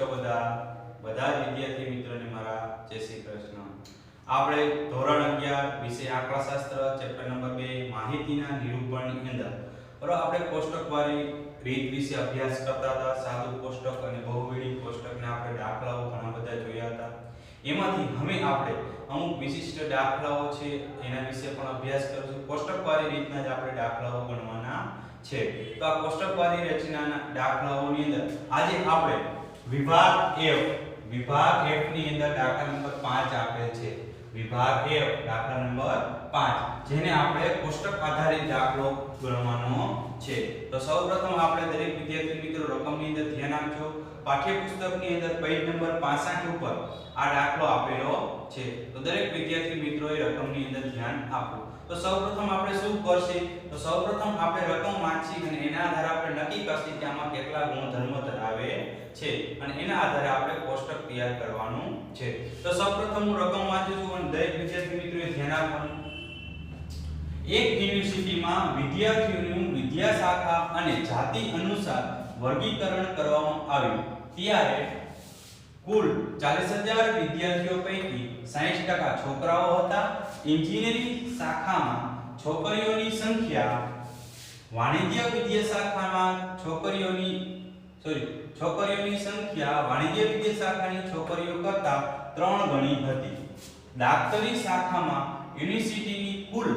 છો બધા જ વિદ્યાર્થી મિત્રોને મારા જય શ્રી કૃષ્ણ। આપણે ધોરણ 11 વિષય આંકડાશાસ્ત્ર ચેપ્ટર નંબર 2 માહિતીના નિરૂપણની અંદર બરાબર આપણે કોષ્ટકવાળી રીત વિશે અભ્યાસ કરતા હતા। સાદું કોષ્ટક અને બહુવિધ કોષ્ટકના આપણે દાખલાઓ ઘણા બધા જોયા હતા। એમાંથી હવે આપણે અમુક વિશિષ્ટ દાખલાઓ છે એના વિશે પણ અભ્યાસ કરીશું। કોષ્ટકવાળી રીતના જ આપણે દાખલાઓ ગણવાના છે। તો આ કોષ્ટકવાળી રચનાના દાખલાઓની અંદર આજે આપણે વિભાગ F ની અંદર દાખલા નંબર 5 આપેલ છે। વિભાગ F દાખલા નંબર 5 જેને આપણે કોષ્ટક આધારિત દાખલો ગણવાનો છે। તો સૌપ્રથમ આપણે દરેક વિદ્યાર્થી મિત્રો રકમની અંદર ધ્યાન આપજો। પાઠ્યપુસ્તકની અંદર પેજ નંબર 65 ઉપર આ દાખલો આપેલો છે। તો દરેક વિદ્યાર્થી મિત્રોએ રકમની અંદર ધ્યાન આપવું। તો સૌપ્રથમ આપણે શું કરશે? તો સૌપ્રથમ આપણે રકમ વાંચી અને એના આધારે આપણે નક્કી કરશું કે આમાં કેટલા ગુણધર્મો ધરાવે છે અને એના આધારે આપણે કોષ્ટક તૈયાર કરવાનું છે। તો સૌપ્રથમ હું રકમ વાંચું છું અને દરેક વિદ્યાર્થી મિત્રોએ ધ્યાન આપવાનું। એક યુનિવર્સિટીમાં વિદ્યાર્થીઓનું વિદ્યા શાખા અને જાતિ અનુસાર વર્ગીકરણ કરવામાં આવ્યું ત્યારે કુલ 40000 વિદ્યાર્થીઓ પૈકી 60% છોકરાઓ હતા। એન્જિનિયરિંગ શાખામાં છોકરીઓની સંખ્યા વાણિજ્ય વિદ્યા શાખામાં છોકરીઓની સંખ્યા વાણિજ્ય વિદ્યા શાખાની છોકરીઓ કરતાં 3 ગણી હતી। દાપ્તરી શાખામાં યુનિવર્સિટીની કુલ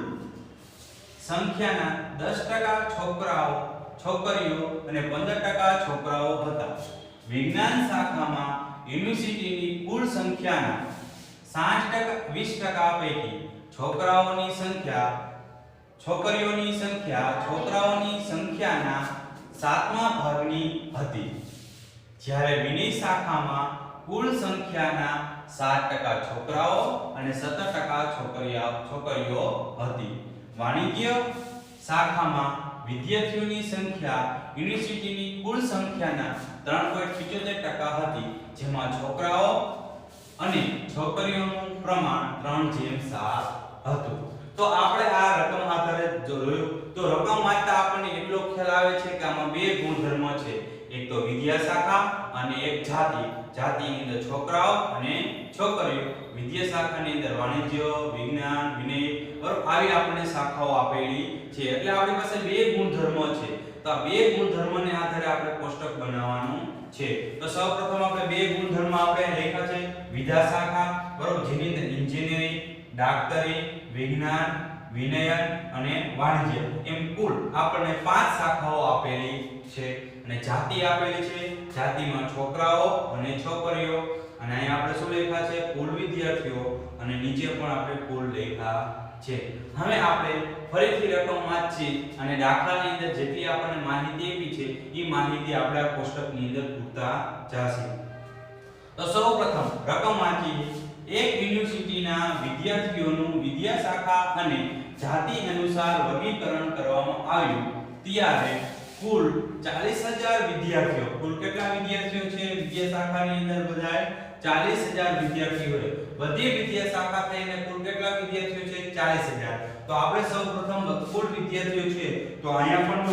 સંખ્યાના 10% છોકરીઓ અને 15% છોકરાઓ હતા। વિજ્ઞાન શાખામાં યુનિવર્સિટીની કુલ સંખ્યાના 20% પૈકી છોકરીઓની સંખ્યા છોકરાઓની સંખ્યાના 7મા ભાગની હતી। જ્યારે વિનય શાખામાં કુલ સંખ્યાના 7% છોકરાઓ અને 17% છોકરીઓ હતી। વાણિજ્ય શાખામાં વિદ્યાર્થીઓની સંખ્યા યુનિવર્સિટીની કુલ સંખ્યાના 3.75% હતી, જેમાં છોકરાઓ અને છોકરીઓનું પ્રમાણ 3:7 હતું। તો આપણે આ રકમ આધારે જોયું તો રકમ વાંચતા આપણને એટલો ખ્યાલ આવે છે કે આમાં બે ગુણધર્મ છે, એક તો વિદ્યા શાખા અને એક જાતિની અંદર છોકરાઓ અને છોકરીઓ। વિદ્યા શાખાની અંદર વાણિજ્ય, વિજ્ઞાન, વિનય બરાબર આવી આપણને શાખાઓ આપેલી છે, એટલે આપણી પાસે બે ગુણધર્મો છે। તો આ બે ગુણધર્મોને આધારે આપણે કોષ્ટક બનાવવાનું છે। તો સૌપ્રથમ આપણે બે ગુણધર્મ આપણે લખ્યા છે। વિદ્યા શાખા બરાબર જેની અંદર એન્જિનિયરિંગ, ડાક્ટરી, વિજ્ઞાન, વિનયન અને વાણિજ્ય એમ કુલ આપણને 5 શાખાઓ આપેલી છે અને જાતિ આપેલી છે। જાતિમાં છોકરાઓ અને છોકરીઓ અને અહીં આપણે શું લખ્યા છે? કુલ વિદ્યાર્થીઓ અને નીચે પણ આપણે કુલ લખ્યા છે। હવે આપણે ફરીથી રકમ વાંચી અને દાખલાની અંદર જેટલી આપણને માહિતી આપી છે એ માહિતી આપણે આ કોષ્ટકની અંદર પૂરતા જશે। તો સૌપ્રથમ રકમ વાંચી। એક યુનિવર્સિટીના વિદ્યાર્થીઓનું વિદ્યા શાખા અને જાતિ અનુસાર વર્ગીકરણ કરવામાં આવ્યું ત્યારે કુલ 40000 વિદ્યાર્થીઓ, કુલ કેટલા વિદ્યાર્થીઓ છે વિદ્યા શાખાની અંદર? બધાય 40000 વિદ્યાર્થીઓ છે। બધી વિદ્યા શાખા થઈને કુલ કેટલા વિદ્યાર્થીઓ છે? 40000। તો આપણે સૌપ્રથમ કુલ વિદ્યાર્થીઓ છે તો અહીંયા પણ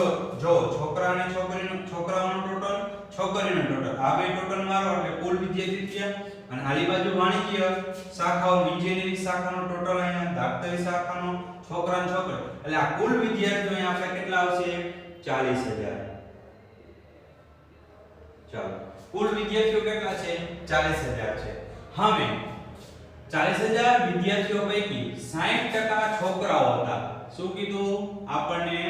જો છોકરા અને છોકરાઓનો ટોટલ, છોકરીનો ટોટલ, આ બે ટોટલ મારો એટલે કુલ વિદ્યાર્થી થયા। અને આલી બાજુ વાણિજ્ય શાખાઓ, એન્જિનિયરિંગ શાખાનો ટોટલ, અહીંયા દાપ્તરી શાખાનો છોકરા અને છોકરી, એટલે આ કુલ વિદ્યાર્થીઓ અહીંયા આપણે કેટલા આવશે? 40000। ચાલો કુલ વિદ્યાર્થીઓ કેટલા છે? 40000 છે। હવે 40000 વિદ્યાર્થીઓ પૈકી 60% છોકરાઓ હતા। શું કીધું આપણને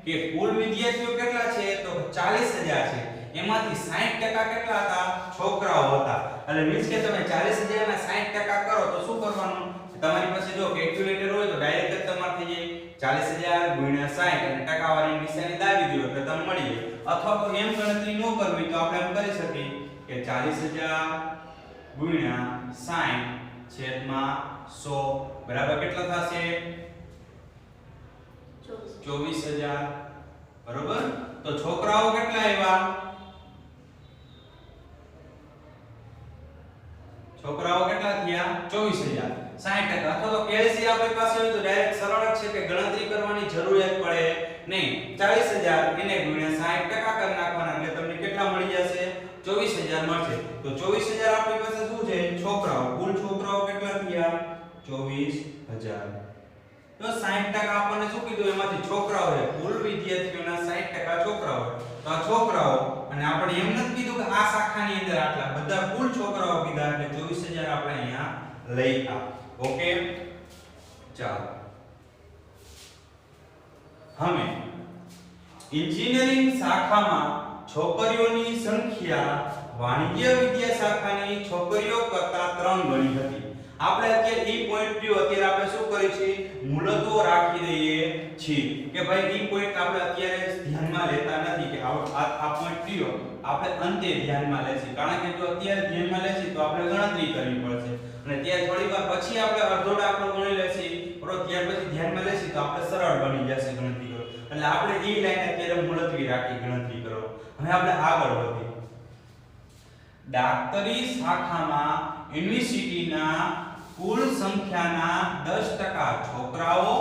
કે કુલ વિદ્યાર્થીઓ કેટલા છે? તો 40000 છે, એમાંથી 60% કેટલા હતા? છોકરાઓ હતા। એટલે મીન્સ કે તમે 40000 ના 60% કરો તો શું કરવાનું? તમારી પાસે જો કેલ્ક્યુલેટર હોય તો ડાયરેક્ટ જ તમારે થઈ જાય 40000 ગુણ્યા 60 અને ટકાવારીની નિશાની દાબી દો એટલે તમને મળી જાય। અથવા તો એમ ગણતરી ન કરવી તો આપણે એમ કરી શકીએ કે 40000 ગુણ્યા 60 છેદમાં 100 બરાબર કેટલા થશે? 24000 બરોબર। તો છોકરાઓ કેટલા આવ્યા? છોકરાઓ કેટલા થયા? 24000। 60% અથવા તો કેલ્સી આપણી પાસે હોય તો ડાયરેક્ટ સરળ જ છે કે ગણતરી કરવાની જરૂરિયાત પડે નહીં। 40000 એને ગુણ્યા 60% કરી નાખવાના એટલે તમને કેટલા મળી જશે? 24000 24000 મળશે. તો 24000 આપણી પાસે શું છે છોકરાઓ, કુલ છોકરાઓ કેટલા થયા 24000. તો 60% આપણને શું કીધું એમાંથી છોકરાઓ છે, કુલ વિદ્યાર્થીઓના 60% છોકરાઓ. તો આ છોકરાઓ અને આપણે એમ નથી કીધું કે આ શાખાની અંદર આટલા બધા કુલ છોકરાઓ કીધા એટલે 24000 આપણે અહીંયા લખ્યા. ઓકે ચાલો હવે એન્જિનિયરિંગ શાખામાં છોકરીઓની સંખ્યા વાણિજ્ય વિદ્યા શાખાની છોકરીઓ કરતા 3 ગણી હતી. આપણે અત્યારે ઈ પોઈન્ટ જો અત્યારે આપણે શું કરી છે મૂળત્વ રાખી દઈએ છીએ કે ભાઈ ઈ પોઈન્ટ આપણે અત્યારે ધ્યાનમાં લેતા નથી કે આ પોઈન્ટ લ્યો આપણે અંતે ધ્યાનમાં લેશું, કારણ કે જો અત્યારે ધ્યાનમાં લેશું તો આપણે ગણતરી કરવી પડશે અને ત્યાં થોડી વાર પછી આપણે અડધો દાખલો ગણી લેશું બરોબર, ત્યાર પછી ધ્યાનમાં લેશું તો આપણે સરળ બની જશે ગણતરી કરો. એટલે આપણે ઈ લાઈન અત્યારે મુલતવી રાખી ગણતરી કરો. હવે આપણે આગળ વધીએ. ડાક્ટરી શાખામાં યુનિવર્સિટીના કુલ સંખ્યાના 10% છોકરાઓ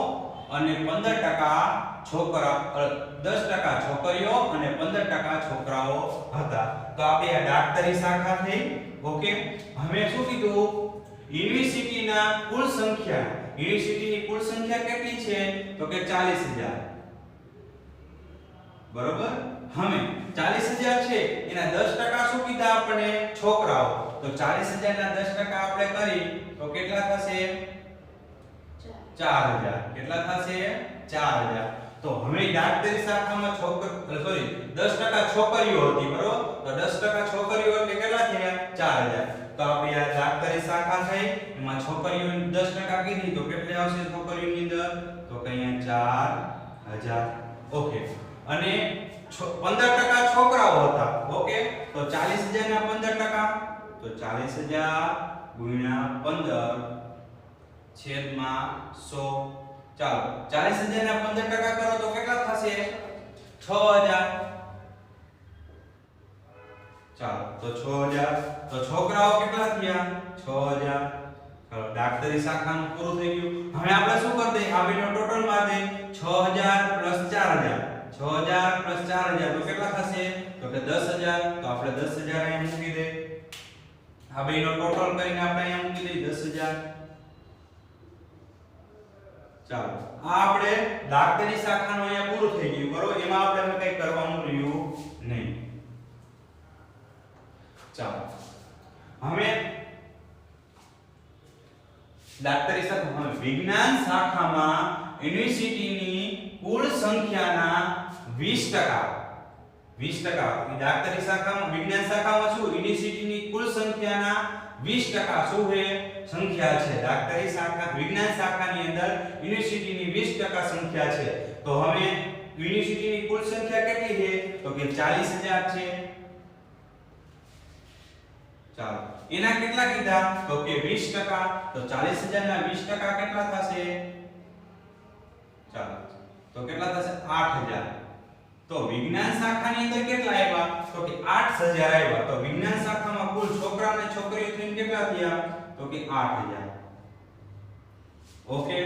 અને 15% છોકરીઓ અને 15% છોકરાઓ હતા. તો આપણે આ ડાક્ટરી શાખા થઈ. ઓકે હવે શું કીધું યુનિવર્સિટીના કુલ સંખ્યા, યુનિવર્સિટીની કુલ સંખ્યા કેટલી છે તો કે 40000 બરોબર. હવે 40000 છે એના 10% શું કીધા આપણે છોકરાઓ, તો 40000 ના 10% આપણે કરી તો કેટલા થશે 4000. કેટલા થશે 4000. તો હવે ડાક્ટરી શાખામાં 10% છોકરીઓ હતી બરોબર, તો 10% છોકરીઓ એટલે કેટલા થયા 4000. તો આપણી આ ડાક્ટરી શાખા થઈ એમાં છોકરીઓની 10% કીધી તો કેટલી આવશે છોકરીઓની અંદર તો કે અહીંયા 4000. ઓકે અને 15% છોકરાઓ હતા. ઓકે તો 40000 ના 15% તો 40000 ગુણ્યા 15 છેદમાં 100. ચાલો 40000 ના 15% કરો તો કેટલા થશે 6000. ચાલો તો 6000. તો છોકરાઓ કેટલા થયા 6000. ચાલો ડાક્ટરી શાખાનું પૂરું થઈ ગયું. હવે આપણે શું કરી દઈએ આ બેનો ટોટલ માં દે 6000 + 4000. 6000 + 4000 તો કેટલા થશે તો કે 10000. તો આપણે 10000 અહીંયા મૂકી દે. આ બેનો ટોટલ કરીને આપણે અહીંયા મૂકી દઈએ 10000. ચાલો આ આપણે ડાક્ટરી શાખાનું અહીંયા પૂરું થઈ ગયું બરોબર, એમાં આપણે કંઈ કરવાનું રહ્યું નહીં. ચાલો હવે ડાક્ટરી શાખા વિજ્ઞાન શાખામાં યુનિવર્સિટીની કુલ સંખ્યાના 20% ડાક્ટરી શાખામાં વિજ્ઞાન શાખામાં શું યુનિવર્સિટીની કુલ સંખ્યાના 20% શું છે સંખ્યા છે. ડાક્ટરી શાખા વિજ્ઞાન શાખાની અંદર યુનિવર્સિટીની 20% સંખ્યા છે. તો હવે યુનિવર્સિટીની કુલ સંખ્યા કેટલી છે તો કે 40000 છે. ચાલો એના કેટલા કીધા તો કે 20%. તો 40000 ના 20% કેટલા થશે ચાલો તો કેટલા થશે 8000. તો વિજ્ઞાન શાખાની અંદર કેટલા આવ્યા તો કે 8000 આવ્યા. તો વિજ્ઞાન શાખામાં કુલ છોકરા અને છોકરીઓ થઈને કેટલા થયા તો કે 8000. ઓકે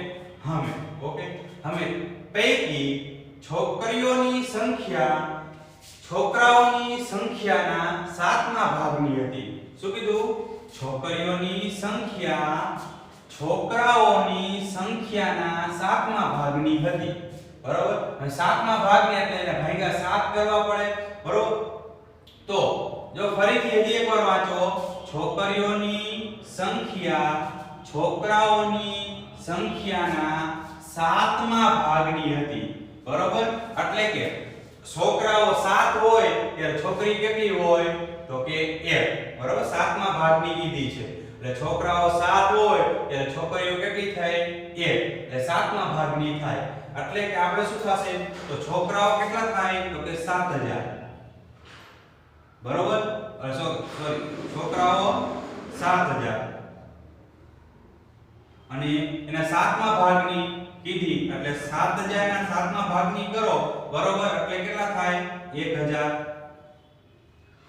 હવે પૈકી છોકરીઓની સંખ્યા છોકરાઓની સંખ્યાના 7મા ભાગની હતી. શું કીધું છોકરીઓની સંખ્યા છોકરાઓની સંખ્યાના 7મા ભાગની હતી બરોબર. હવે 7મા ભાગને એટલે એને ભાગ્યા 7 કરવા પડે બરોબર. તો જો ફરીથી હજી એકવાર વાંચો છોકરીઓની સંખ્યા છોકરાઓની સંખ્યાના 7મા ભાગની હતી બરોબર. એટલે કે છોકરાઓ 7 હોય ત્યારે છોકરી કેટલી હોય તો કે 1 બરોબર. 7મા ભાગની કીધી છે એટલે છોકરાઓ 7 હોય ત્યારે છોકરીઓ કેટલી થાય 1 એટલે 7મા ભાગની થાય. એટલે કે આપણે શું થશે તો છોકરાઓ કેટલા થાય તો કે 7000 બરોબર. સોરી છોકરાઓ 7000 અને એના 7મા ભાગની કીધી એટલે 7000 ના 7મા ભાગની કરો બરોબર એટલે કેટલા થાય 1000.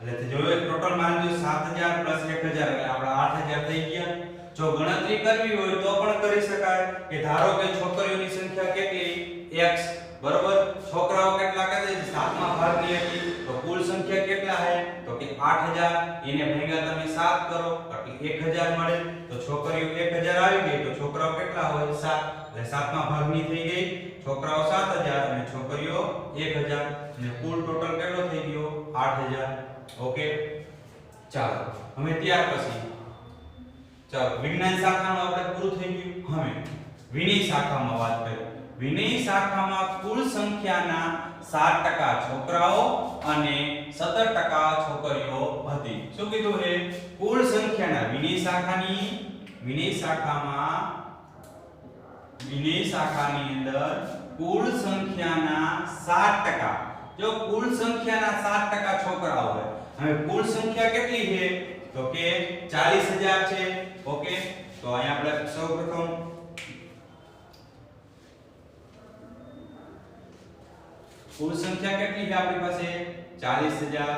એટલે જોયો ટોટલ માની લો 7000 + 1000 એટલે આપડા 8000 થઈ ગયા. જો ગણતરી કરવી હોય તો પણ કરી શકાય કે ધારો કે છોકરીઓની સંખ્યા કેટલી x બરોબર, છોકરાઓ કેટલા કહે 7મા ભાગની હતી તો કુલ સંખ્યા કેટલા છે તો કે 8000 એને ભાગ્યા તમે 7 કરો એટલે 1000 મળે તો છોકરીઓ 1000 આવી ગઈ તો છોકરાઓ કેટલા હોય 7 એટલે 7મા ભાગની થઈ ગઈ છોકરાઓ 7000 અને છોકરીઓ 1000 અને કુલ ટોટલ કેટલો થઈ ગયો 8000 ઓકે ચાલો હવે ત્યાર પછી ચાલો વિજ્ઞાન શાખાનું આપણે પૂરું થઈ ગયું હવે વિનય શાખામાં વાત કરીએ વિનય શાખામાં કુલ સંખ્યાના 7% છોકરાઓ અને 17% છોકરીઓ હતી શું કીધું છે કુલ સંખ્યાના વિનય શાખાની અંદર કુલ સંખ્યાના 7% જો કુલ સંખ્યાના 7% છોકરાઓ હોય હવે કુલ સંખ્યા કેટલી છે તો કે 40000 છે ઓકે તો અહીંયા આપણે સૌપ્રથમ કુલ સંખ્યા કેટલી છે આપણી પાસે 40000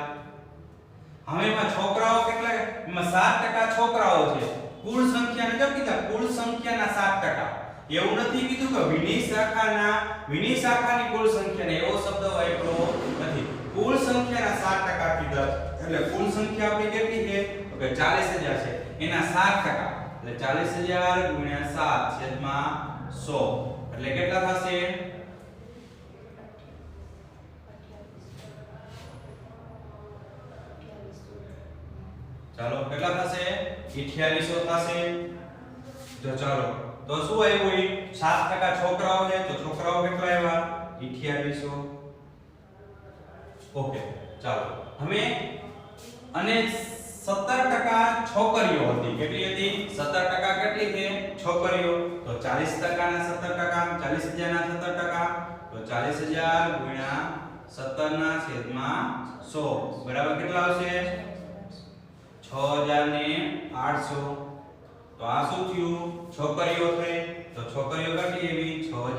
હવે એમાં છોકરાઓ કેટલા એમાં 7% છોકરાઓ છે કુલ સંખ્યાને જો કીધા કુલ સંખ્યાના 7% એવું નથી કીધું કે વિનય શાખાની કુલ સંખ્યાને એવો શબ્દ વાપરો નથી કુલ સંખ્યાના 7% કીધા એટલે કુલ સંખ્યા આપણી કેટલી છે તો કે 40000 છે એના 7% એટલે 40000 ગુણ્યા 7 છેદમાં 100 એટલે કેટલા થશે ચાલો કેટલા થશે 2800 થશે જો ચાલો તો શું આવ્યું 7% છોકરાઓ છે તો છોકરાઓ કેટલા આવ્યા 2800 ઓકે ચાલો હવે અને 17% છોકરીઓ હતી કેટલી હતી 17% કેટલી છે છોકરીઓ તો 40% ના 17% 40000 ના 17% તો 40000 ગુણ્યા 17 ના છેદમાં 100 બરાબર કેટલા આવશે 6800 તો આ શું થયું છોકરીઓ થઈ તો છોકરીઓ કેટલી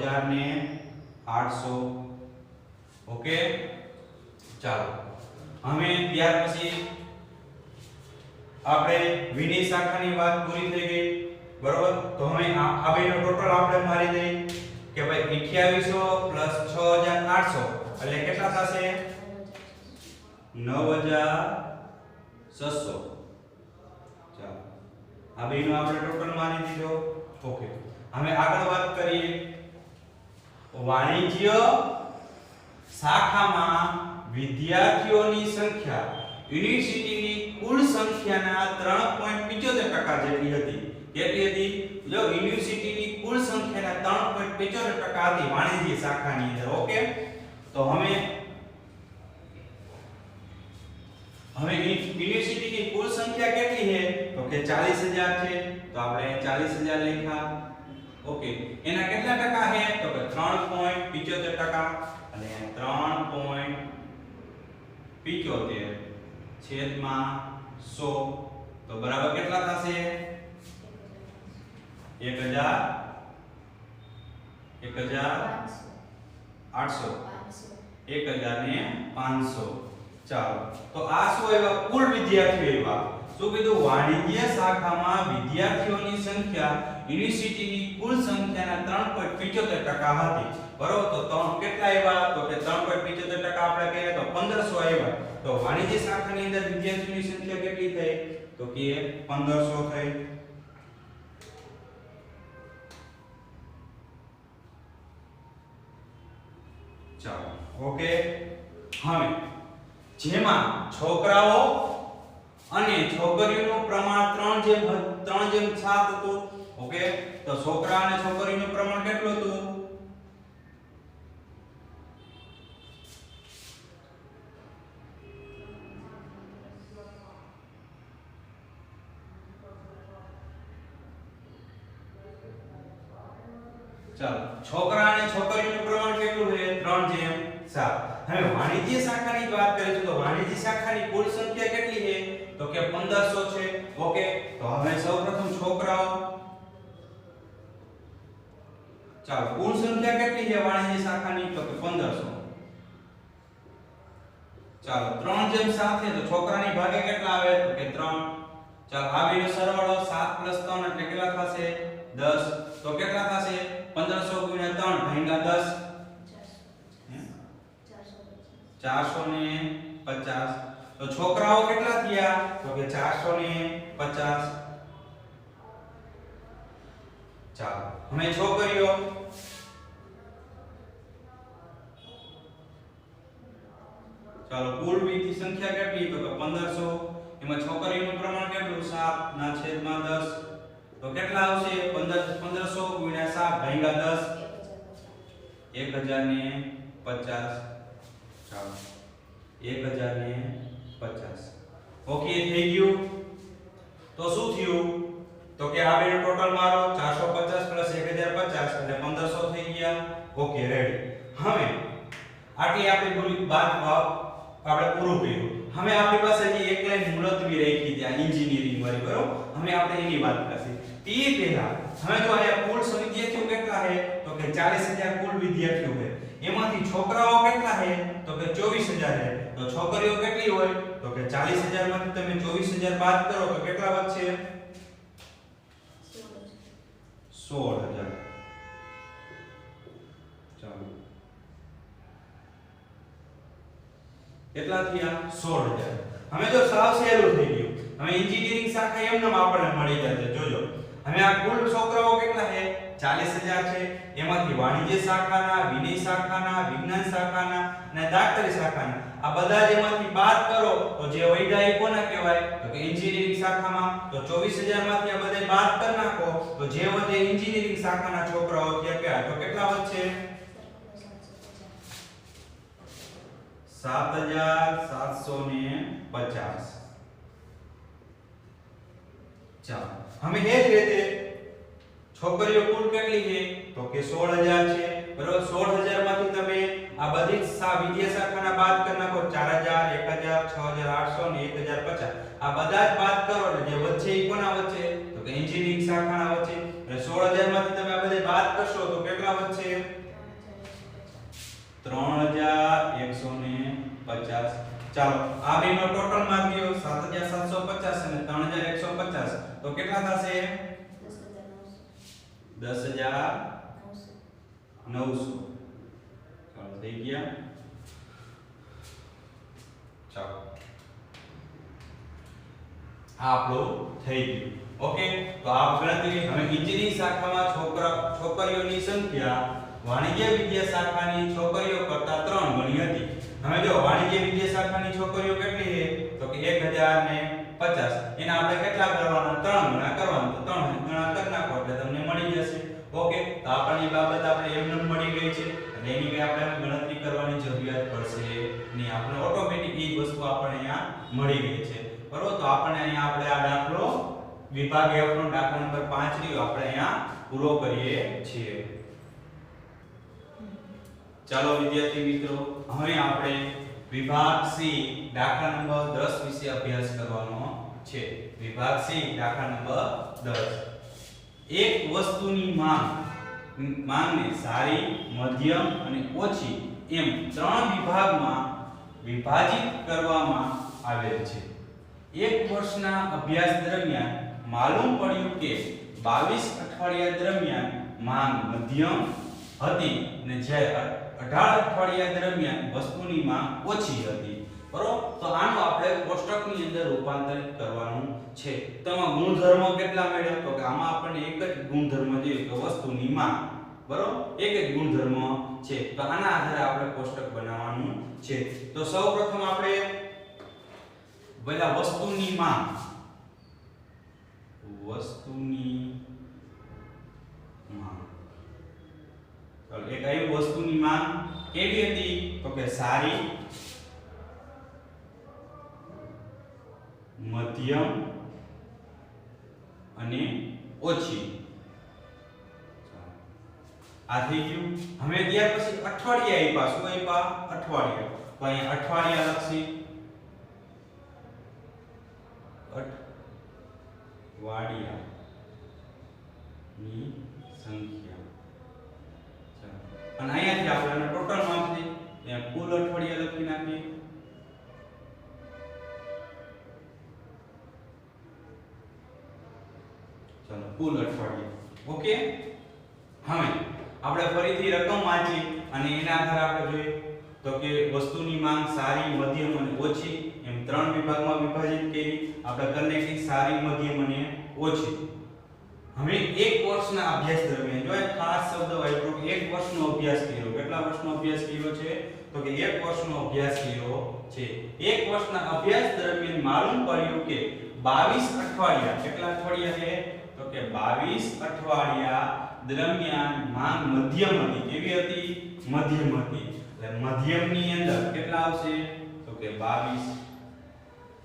આવી 6800 ઓકે ચાલો હવે ત્યાર પછી આપણે વિનય શાખાની વાત પૂરી થઈ ગઈ બરોબર તો હવે આ બેનો ટોટલ આપણે મારી દઈએ કે ભાઈ 2800 6800 એટલે કેટલા થશે 9600 આ બેનો આપણે ટોટલ માની દીધો ઓકે હવે આગળ વાત કરીએ વાણિજ્ય શાખામાં વિદ્યાર્થીઓની સંખ્યા યુનિવર્સિટીની કુલ સંખ્યાના 3.75% જેટલી હતી કેટલી હતી જો યુનિવર્સિટીની કુલ સંખ્યાના 3.75% હતી વાણિજ્ય શાખાની અંદર ઓકે તો હવે યુનિવર્સિટીની કુલ સંખ્યા કેટલી છે તો કે 40000 છે તો આપણે 40000 લખ્યા ઓકે એના કેટલા ટકા છે તો કે 3.75% અને 3.75 છેદમાં 100 તો બરાબર કેટલા થશે 1500 ચાલો તો આ શું આવ્યા કુલ વિદ્યાર્થીઓ આવ્યા શું કીધું વાણિજ્ય શાખામાં વિદ્યાર્થીઓની સંખ્યા યુનિવર્સિટીની કુલ સંખ્યાના 3.75% હતી બરોબર તો કેટલા આવ્યા તો કે 3.75% આપણે કહીએ તો 1500 આવ્યા તો વાણિજ્ય શાખાની અંદર વિદ્યાર્થીઓની સંખ્યા કેટલી થઈ તો કે 1500 થઈ ચાલો ઓકે હવે જેમાં છોકરાઓ અને છોકરીઓનું પ્રમાણ 3:7 હતું ઓકે તો છોકરા અને છોકરીનું પ્રમાણ કેટલું હતું ચાલો છોકરા અને છોકરીનું પ્રમાણ કેટલું છે 3:7 હવે વાણિજ્ય શાખાની વાત કરીએ તો વાણિજ્ય શાખાની કુલ સંખ્યા કેટલી છે તો કે 1500 છે ઓકે તો હવે સૌપ્રથમ છોકરાઓ ચાલો કુલ સંખ્યા કેટલી છે વાણિજ્ય શાખાની તો કે 1500 ચાલો 3:7 છે તો છોકરાની ભાગે કેટલા આવે તો કે 3 ચાલો આ બેનો સરવાળો 7 + 3 એટલે કેટલા થશે 10 તો કેટલા થશે 1500 * 3 ભાગ્યા 10 450 તો તો છોકરાઓ કેટલા થયા તો કે 450. ચાલો હવે છોકરીઓ ચાલો કુલ વિધિ સંખ્યા કેટલી તો કે 1500. એમાં છોકરીઓનું પ્રમાણ કેટલું 7 ના છેદમાં 10 તો કેટલા આવશે 1500 ગુણ્યા 7 ભાગ્યા 10 1050. ચાલો 1050. ઓકે થઈ ગયું. તો શું થયું તો કે આ બેનો ટોટલ મારો 450 1050 એટલે 1500 થઈ ગયા. Okay ready. હવે આટલી આપણે પૂરી બાદ આપણે પૂરું કર્યું. હવે આપણી પાસે જે એક લાઈન મુલતવી રાખી ત્યાં એન્જિનિયરિંગ વાળી બરોબર. હવે આપણે એની વાત કરશું. તે પહેલા હવે જો અહીંયા કુલ વિદ્યાર્થીઓ કેટલા છે તો કે 40000 કુલ વિદ્યાર્થીઓ છે. એમાંથી છોકરાઓ કેટલા છે તો કે 24000 છે. તો છોકરીઓ કેટલી હોય તો કે 40000 માંથી તમે 24000 બાદ કરો તો કેટલા વધશે 16000. ચાલો કેટલા થયા 16000. હવે જો સાવ સહેલું થઈ ગયું. હવે એન્જિનિયરિંગ શાખા એમને આપણને મળી જશે. જોજો હવે આ કુલ છોકરાઓ કેટલા છે 40000 છે. એમાંથી વાણિજ્ય શાખાના, વિનય શાખાના, વિજ્ઞાન શાખાના અને દાખતરી શાખાના આ બધા જ એમાંથી બાદ કરો તો જે વૈધા એ કોને કહેવાય તો કે એન્જિનિયરિંગ શાખામાં. તો 24000 માંથી આ બધા બાદ કરી નાખો તો જે વધે એન્જિનિયરિંગ શાખાના છોકરાઓ ત્યાં તો કેટલા વધશે 7750. ચાલો હવે એ જ રીતે છોકરીઓ કુલ કેટલી છે તો કે 16000 છે બરોબર. 16000 માંથી તમે આ બધી જ વિદ્યા શાખાના બાદ કરી નાખો 4000 1000 6800 ને 1050 આ બધા જ બાદ કરો એટલે જે વચ્ચે ઈ કોના વચ્ચે તો કે એન્જિનિયરિંગ શાખાના વચ્ચે. એટલે 16000 માંથી તમે આ બધા બાદ કરશો તો કેટલા વધશે 3150. ચાલો આ બેનો ટોટલ માર્ક ગયો 7750 અને 3150 તો કેટલા થશે 10900. ચાલો થઈ ગયા. ચાલો આપણું થઈ ગયું. ઓકે તો આ ગણતરી હવે એન્જિનિયરિંગ શાખામાં છોકરીઓની સંખ્યા વાણિજ્ય વિદ્યા શાખાની છોકરીઓ કરતા 3 ગણી હતી. હવે જો વાણિજ્ય વિદ્યા શાખાની છોકરીઓ કેટલી છે તો કે 1050. એના આપણે કેટલા કરવાના 3 ગણા કરવાના. તો 3 ગણા કરી નાખો એટલે તમને મળી જશે. ઓકે તો આપણને બાબત આપણે એમને મળી ગઈ છે એટલે એની કઈ આપણે ગણતરી કરવાની જરૂરિયાત પડશે નહીં. આપણે ઓટોમેટિક એ વસ્તુ આપણને અહીંયા મળી ગઈ છે બરોબર. તો આપણને અહીંયા આપણે આ દાખલો વિભાગ F નો દાખલો નંબર 5 રહ્યો આપણે અહીંયા પૂરો કરીએ છીએ. ચાલો વિદ્યાર્થી મિત્રો હવે આપણે વિભાગ C દાખલા નંબર 10 વિશે અભ્યાસ કરવાનો છે. વિભાગ C દાખલા નંબર 10. એક વસ્તુની માંગને સારી, મધ્યમ અને ઓછી એમ 3 વિભાગમાં વિભાજિત કરવામાં આવેલ છે. એક વર્ષના અભ્યાસ દરમિયાન માલુમ પડ્યું કે 22 અઠવાડિયા દરમિયાન માંગ મધ્યમ હતી અને જ્યારે 18 અઠવાડિયા દરમિયાન વસ્તુની માંગ ઓછી હતી બરોબર. તો આનું આપણે કોષ્ટકની અંદર રૂપાંતરિત કરવાનું છે. તો આમાં ગુણધર્મો કેટલા મળ્યા તો કે આમાં આપણને એક જ ગુણધર્મ જોઈએ કે વસ્તુની માંગ બરોબર. એક જ ગુણધર્મ છે. તો આના આધારે આપણે કોષ્ટક બનાવવાનું છે. તો સૌપ્રથમ આપણે પહેલા વસ્તુની માંગ ચાલો એક આવી વસ્તુની માંગ કેવી હતી તો કે સારી, મધ્યમ અને ઓછી. આ થઈ ગયું. હવે ત્યાર પછી અઠવાડિયા આપ્યા. શું આપ્યા અઠવાડિયા. તો અહીંયા અઠવાડિયા લખી અઠવાડિયાની સંખ્યા. અને અહીંયાથી આપણે ટોટલ માંથી કુલ અઠવાડિયા લખી નાખીએ. ચાલો કુલ અઠવાડિયા. ઓકે હવે આપણે ફરીથી રકમ વાંચી અને એના આધારે આપણે જોઈએ તો કે વસ્તુની માંગ સારી, મધ્યમ અને ઓછી એમ એમ 3 વિભાગમાં વિભાજિત કરી. આપણે કનેક્ટિંગ સારી, મધ્યમ અને ઓછી. હવે એક વર્ષના અભ્યાસ દરમિયાન જો એક ખાસ શબ્દ વાપરો કે એક વર્ષનો અભ્યાસ કર્યો. કેટલા વર્ષનો અભ્યાસ કર્યો છે? તો કે એક વર્ષનો અભ્યાસ કર્યો છે. એક વર્ષના અભ્યાસ દરમિયાન માલુમ પડ્યું કે 22 અઠવાડિયા, કેટલા અઠવાડિયા છે? તો કે 22 અઠવાડિયા દરમિયાન માંગ મધ્યમ હતી. કેવી હતી? મધ્યમ હતી. એટલે મધ્યમની અંદર કેટલા આવશે? તો કે 22.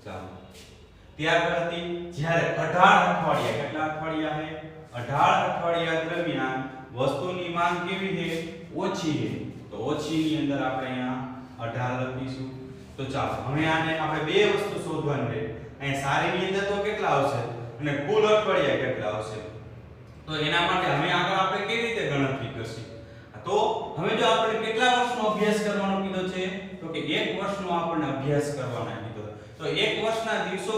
ચાલો, ત્યાર પછી જ્યારે 18 અઠવાડિયા, કેટલા અઠવાડિયા છે? 18 અઠવાડિયા દરમિયાન વસ્તુની માંગ કેવી છે? ઓછી છે. તો ઓછીની અંદર આપણે અહીંયા 18 લખીશું. તો ચાલો હવે આને આપણે બે વસ્તુ શોધવાની છે. અહીં સારીની અંદર તો કેટલા આવશે અને કુલ અઠવાડિયા કેટલા આવશે? તો એના માટે હવે આગળ આપણે કેવી રીતે ગણતરી કરશું? તો હવે જો આપણે કેટલા વર્ષનો અભ્યાસ કરવાનો કીધો છે? તો કે એક વર્ષનો આપણને અભ્યાસ કરવાનો કીધો. તો એક વર્ષના દિવસો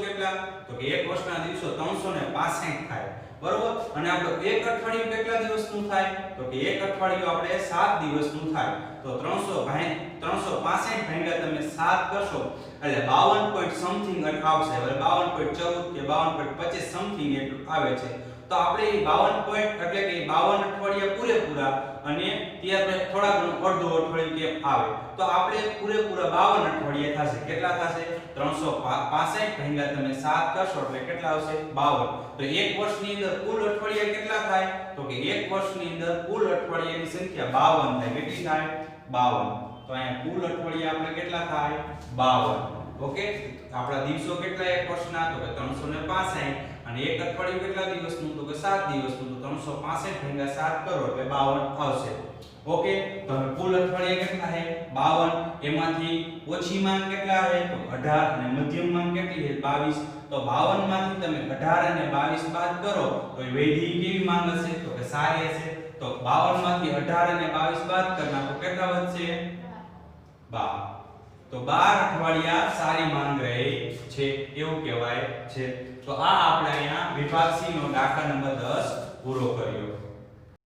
કેટલા? તો કે એક વર્ષના દિવસો 365 થાય. બરોબર? અને આપણો એક અઠવાડિયું કેટલા દિવસનું થાય? તો કે એક અઠવાડિયું આપણે 7 દિવસનું થાય. તો 365 ભાગ્યા તમે 7 કરશો એટલે 52 પોઈન્ટ સમથિંગ આવશે. હવે 52.14 કે 52.25 સમથિંગ એટલું આવે છે. તો આપણે એ 52 પોઈન્ટ એટલે કે 52 અઠવાડિયા પૂરેપૂરા અને ત્યાર થોડા ઘણું અડધો અઠવાડિયું કેમ આવે. તો આપણે પૂરેપૂરા 52 અઠવાડિયા થશે. કેટલા થશે? 365 ભાગ્યા તમે 7 કરશો એટલે કેટલા આવશે? 52. તો એક વર્ષની અંદર કુલ અઠવાડિયા કેટલા થાય? તો કે એક વર્ષની અંદર કુલ અઠવાડિયાની સંખ્યા 52 થાય. કેટલી થાય? 52. તો અહીંયા કુલ અઠવાડિયા આપણે કેટલા થાય? 52. ઓકે, આપણા દિવસો કેટલા એક વર્ષના? તો કે 365 અને એક અઠવાડિયું કેટલા દિવસનું? તો કે 7 દિવસનું. તો 365 ભાગ્યા 7 કરો એટલે 52 આવશે. ઓકે, તો હવે કુલ અઠવાડિયા કેટલા છે? 52. એમાંથી ઓછી માંગ કેટલા છે? તો 18 અને મધ્યમ માંગ કેટલી છે? 22. તો 52 માંથી તમે 18 અને 22 બાદ કરો તો એ વૈધી કેવી માંગ હશે? તો કે સારી હશે. તો 52 માંથી 18 અને 22 બાદ કરના તો કેટલા વધશે? 12. તો 12 અઠવાડિયા સારી માંગ રહે છે એવું કહેવાય છે. તો આ આપણે અહીંયા વિભાગ C નો દાખલા નંબર 10 પૂરો કર્યો.